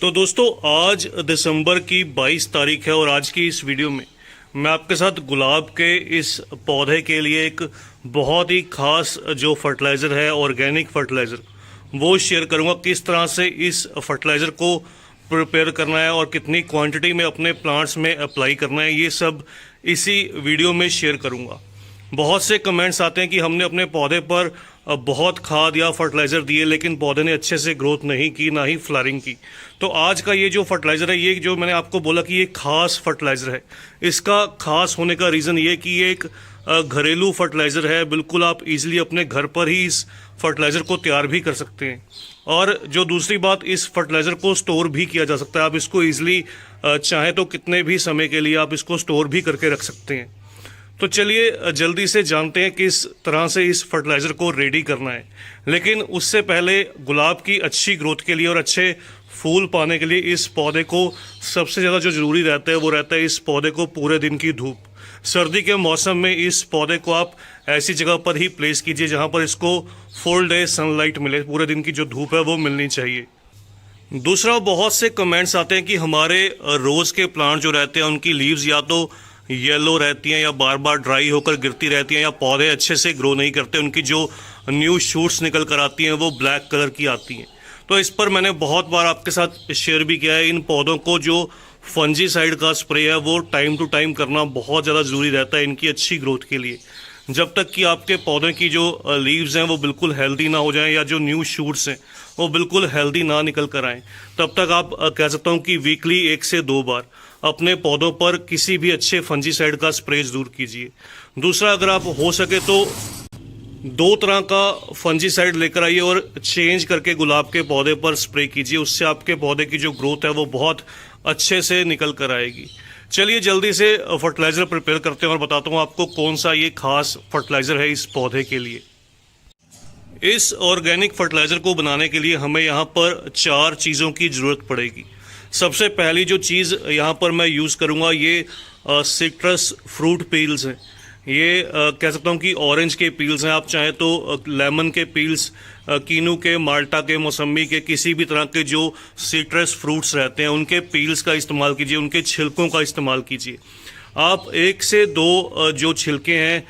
तो दोस्तों आज दिसंबर की 22 तारीख है और आज की इस वीडियो में मैं आपके साथ गुलाब के इस पौधे के लिए एक बहुत ही खास जो फर्टिलाइज़र है ऑर्गेनिक फर्टिलाइज़र वो शेयर करूंगा। किस तरह से इस फर्टिलाइज़र को प्रिपेयर करना है और कितनी क्वांटिटी में अपने प्लांट्स में अप्लाई करना है, ये सब इसी वीडियो में शेयर करूंगा। बहुत से कमेंट्स आते हैं कि हमने अपने पौधे पर बहुत खाद या फर्टिलाइज़र दिए लेकिन पौधे ने अच्छे से ग्रोथ नहीं की, ना ही फ्लावरिंग की। तो आज का ये जो फर्टिलाइज़र है, ये जो मैंने आपको बोला कि ये खास फर्टिलाइज़र है, इसका खास होने का रीज़न ये कि ये एक घरेलू फर्टिलाइज़र है। बिल्कुल आप इजीली अपने घर पर ही इस फर्टिलाइज़र को तैयार भी कर सकते हैं। और जो दूसरी बात, इस फर्टिलाइज़र को स्टोर भी किया जा सकता है। आप इसको ईजिली चाहे तो कितने भी समय के लिए आप इसको स्टोर भी करके रख सकते हैं। तो चलिए जल्दी से जानते हैं किस तरह से इस फर्टिलाइज़र को रेडी करना है। लेकिन उससे पहले गुलाब की अच्छी ग्रोथ के लिए और अच्छे फूल पाने के लिए इस पौधे को सबसे ज़्यादा जो ज़रूरी रहता है वो रहता है इस पौधे को पूरे दिन की धूप। सर्दी के मौसम में इस पौधे को आप ऐसी जगह पर ही प्लेस कीजिए जहाँ पर इसको फुल डे सनलाइट मिले, पूरे दिन की जो धूप है वो मिलनी चाहिए। दूसरा, बहुत से कमेंट्स आते हैं कि हमारे रोज़ के प्लांट जो रहते हैं उनकी लीव्स या तो येलो रहती हैं या बार बार ड्राई होकर गिरती रहती हैं, या पौधे अच्छे से ग्रो नहीं करते, उनकी जो न्यू शूट्स निकल कर आती हैं वो ब्लैक कलर की आती हैं। तो इस पर मैंने बहुत बार आपके साथ शेयर भी किया है। इन पौधों को जो फंजीसाइड का स्प्रे है वो टाइम टू टाइम करना बहुत ज़्यादा ज़रूरी रहता है इनकी अच्छी ग्रोथ के लिए। जब तक कि आपके पौधे की जो लीव्स हैं वो बिल्कुल हेल्दी ना हो जाएं या जो न्यू शूट्स हैं वो बिल्कुल हेल्दी ना निकल कर आएँ, तब तक आप कह सकता हूँ कि वीकली 1 से 2 बार अपने पौधों पर किसी भी अच्छे फंजीसाइड का स्प्रे जरूर कीजिए। दूसरा, अगर आप हो सके तो 2 तरह का फंजीसाइड लेकर आइए और चेंज करके गुलाब के पौधे पर स्प्रे कीजिए। उससे आपके पौधे की जो ग्रोथ है वो बहुत अच्छे से निकल कर आएगी। चलिए जल्दी से फर्टिलाइज़र प्रिपेयर करते हैं और बताता हूँ आपको कौन सा ये खास फर्टिलाइज़र है इस पौधे के लिए। इस ऑर्गेनिक फर्टिलाइज़र को बनाने के लिए हमें यहाँ पर 4 चीज़ों की ज़रूरत पड़ेगी। सबसे पहली जो चीज़ यहाँ पर मैं यूज़ करूँगा ये सिट्रस फ्रूट पील्स हैं। ये कह सकता हूँ कि ऑरेंज के पील्स हैं। आप चाहें तो लेमन के पील्स, कीनू के, माल्टा के, मौसम्बी के, किसी भी तरह के जो सिट्रस फ्रूट्स रहते हैं उनके पील्स का इस्तेमाल कीजिए, उनके छिलकों का इस्तेमाल कीजिए। आप 1 से 2 जो छिलके हैं,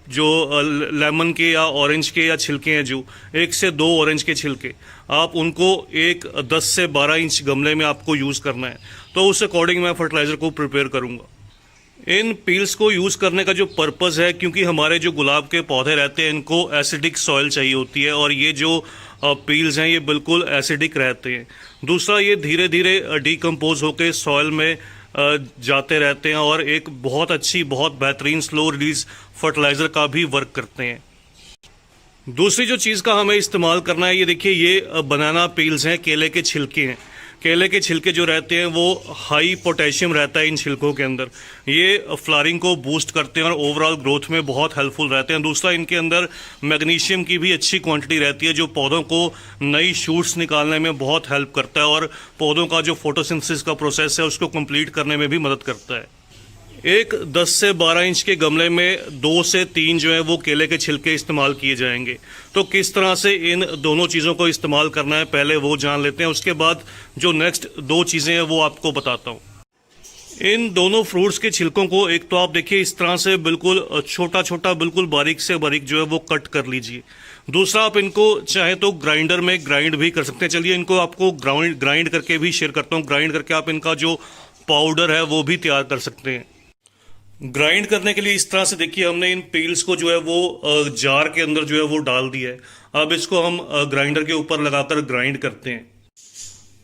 जो लेमन के या ऑरेंज के या छिलके हैं, जो 1 से 2 ऑरेंज के छिलके, आप उनको एक 10 से 12 इंच गमले में आपको यूज़ करना है। तो उस अकॉर्डिंग मैं फर्टिलाइज़र को प्रिपेयर करूँगा। इन पील्स को यूज़ करने का जो पर्पज़ है, क्योंकि हमारे जो गुलाब के पौधे रहते हैं इनको एसिडिक सॉइल चाहिए होती है और ये जो पील्स हैं ये बिल्कुल एसिडिक रहते हैं। दूसरा, ये धीरे धीरे डिकम्पोज होकर सॉइल में जाते रहते हैं और एक बहुत अच्छी, बहुत बेहतरीन स्लो रिलीज फर्टिलाइज़र का भी वर्क करते हैं। दूसरी जो चीज़ का हमें इस्तेमाल करना है, ये देखिए, ये बनाना पील्स हैं, केले के छिलके हैं। केले के छिलके जो रहते हैं वो हाई पोटेशियम रहता है इन छिलकों के अंदर। ये फ्लावरिंग को बूस्ट करते हैं और ओवरऑल ग्रोथ में बहुत हेल्पफुल रहते हैं। दूसरा, इनके अंदर मैग्नीशियम की भी अच्छी क्वांटिटी रहती है जो पौधों को नई शूट्स निकालने में बहुत हेल्प करता है और पौधों का जो फोटोसिंथेसिस का प्रोसेस है उसको कंप्लीट करने में भी मदद करता है। एक 10 से 12 इंच के गमले में 2 से 3 जो है वो केले के छिलके इस्तेमाल किए जाएंगे। तो किस तरह से इन दोनों चीज़ों को इस्तेमाल करना है पहले वो जान लेते हैं, उसके बाद जो नेक्स्ट 2 चीज़ें हैं वो आपको बताता हूँ। इन दोनों फ्रूट्स के छिलकों को एक तो आप देखिए इस तरह से बिल्कुल छोटा छोटा, बिल्कुल बारीक से बारीक जो है वो कट कर लीजिए। दूसरा, आप इनको चाहे तो ग्राइंडर में ग्राइंड भी कर सकते हैं। चलिए इनको आपको ग्राइंड करके भी शेयर करता हूँ। ग्राइंड करके आप इनका जो पाउडर है वो भी तैयार कर सकते हैं। ग्राइंड करने के लिए इस तरह से देखिए हमने इन पील्स को जो है वो जार के अंदर जो है वो डाल दिया है। अब इसको हम ग्राइंडर के ऊपर लगाकर ग्राइंड करते हैं।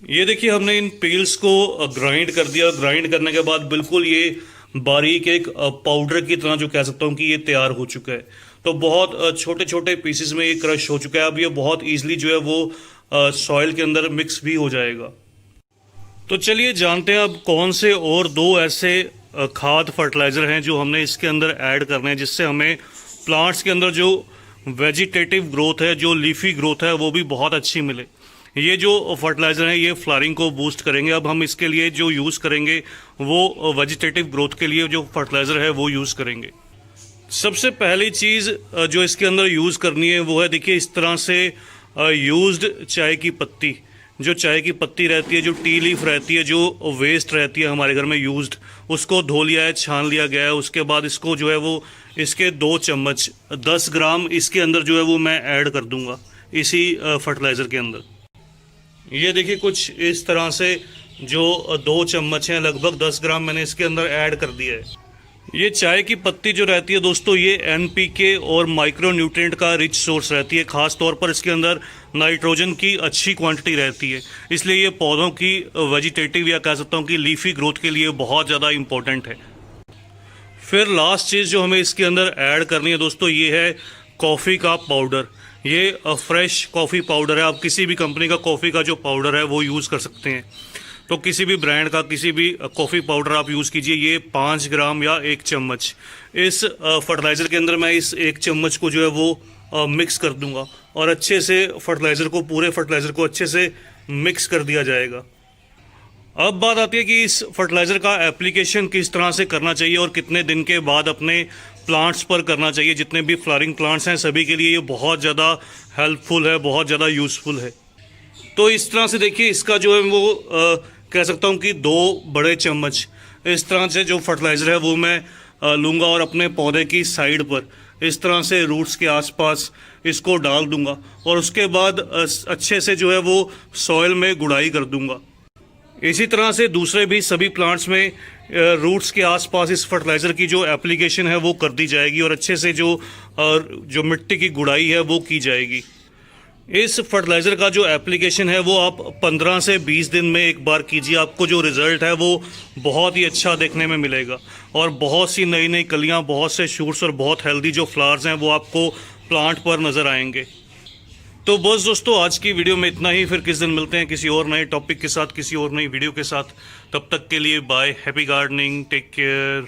ये देखिए हमने इन पील्स को ग्राइंड कर दिया। ग्राइंड करने के बाद बिल्कुल ये बारीक एक पाउडर की तरह जो कह सकता हूँ कि ये तैयार हो चुका है। तो बहुत छोटे छोटे पीसेस में ये क्रश हो चुका है। अब ये बहुत ईजिली जो है वो सॉइल के अंदर मिक्स भी हो जाएगा। तो चलिए जानते हैं अब कौन से और 2 ऐसे खाद फर्टिलाइज़र हैं जो हमने इसके अंदर ऐड करने हैं, जिससे हमें प्लांट्स के अंदर जो वेजिटेटिव ग्रोथ है, जो लीफी ग्रोथ है, वो भी बहुत अच्छी मिले। ये जो फर्टिलाइज़र हैं ये फ्लावरिंग को बूस्ट करेंगे। अब हम इसके लिए जो यूज़ करेंगे वो वेजिटेटिव ग्रोथ के लिए जो फर्टिलाइज़र है वो यूज़ करेंगे। सबसे पहली चीज़ जो इसके अंदर यूज़ करनी है वो है, देखिए इस तरह से यूज्ड चाय की पत्ती। जो चाय की पत्ती रहती है, जो टी लीफ रहती है, जो वेस्ट रहती है हमारे घर में यूज्ड, उसको धो लिया है, छान लिया गया है। उसके बाद इसको जो है वो इसके 2 चम्मच 10 ग्राम इसके अंदर जो है वो मैं ऐड कर दूंगा इसी फर्टिलाइज़र के अंदर। ये देखिए कुछ इस तरह से जो 2 चम्मच हैं, लगभग 10 ग्राम मैंने इसके अंदर ऐड कर दिया है। ये चाय की पत्ती जो रहती है दोस्तों, ये एनपीके और माइक्रो न्यूट्रिएंट का रिच सोर्स रहती है। ख़ास तौर पर इसके अंदर नाइट्रोजन की अच्छी क्वांटिटी रहती है, इसलिए ये पौधों की वेजिटेटिव या कह सकता हूँ कि लीफी ग्रोथ के लिए बहुत ज़्यादा इम्पोर्टेंट है। फिर लास्ट चीज़ जो हमें इसके अंदर ऐड करनी है दोस्तों, ये है कॉफ़ी का पाउडर। ये फ्रेश कॉफ़ी पाउडर है। आप किसी भी कंपनी का कॉफ़ी का जो पाउडर है वो यूज़ कर सकते हैं। तो किसी भी ब्रांड का किसी भी कॉफ़ी पाउडर आप यूज़ कीजिए। ये 5 ग्राम या 1 चम्मच इस फर्टिलाइज़र के अंदर मैं इस 1 चम्मच को जो है वो मिक्स कर दूंगा और अच्छे से पूरे फर्टिलाइज़र को अच्छे से मिक्स कर दिया जाएगा। अब बात आती है कि इस फर्टिलाइज़र का एप्लीकेशन किस तरह से करना चाहिए और कितने दिन के बाद अपने प्लांट्स पर करना चाहिए। जितने भी फ्लावरिंग प्लांट्स हैं सभी के लिए ये बहुत ज़्यादा हेल्पफुल है, बहुत ज़्यादा यूज़फुल है। तो इस तरह से देखिए, इसका जो है वो कह सकता हूँ कि 2 बड़े चम्मच इस तरह से जो फर्टिलाइज़र है वो मैं लूँगा और अपने पौधे की साइड पर इस तरह से रूट्स के आसपास इसको डाल दूँगा और उसके बाद अच्छे से जो है वो सॉइल में गुड़ाई कर दूँगा। इसी तरह से दूसरे भी सभी प्लांट्स में रूट्स के आसपास इस फर्टिलाइज़र की जो एप्लीकेशन है वो कर दी जाएगी और अच्छे से जो मिट्टी की गुड़ाई है वो की जाएगी। इस फर्टिलाइज़र का जो एप्लीकेशन है वो आप 15 से 20 दिन में एक बार कीजिए। आपको जो रिज़ल्ट है वो बहुत ही अच्छा देखने में मिलेगा और बहुत सी नई नई कलियां, बहुत से शूट्स और बहुत हेल्दी जो फ्लावर्स हैं वो आपको प्लांट पर नज़र आएंगे। तो बस दोस्तों, आज की वीडियो में इतना ही। फिर किस दिन मिलते हैं किसी और नए टॉपिक के साथ, किसी और नई वीडियो के साथ। तब तक के लिए bye, happy gardening, take care.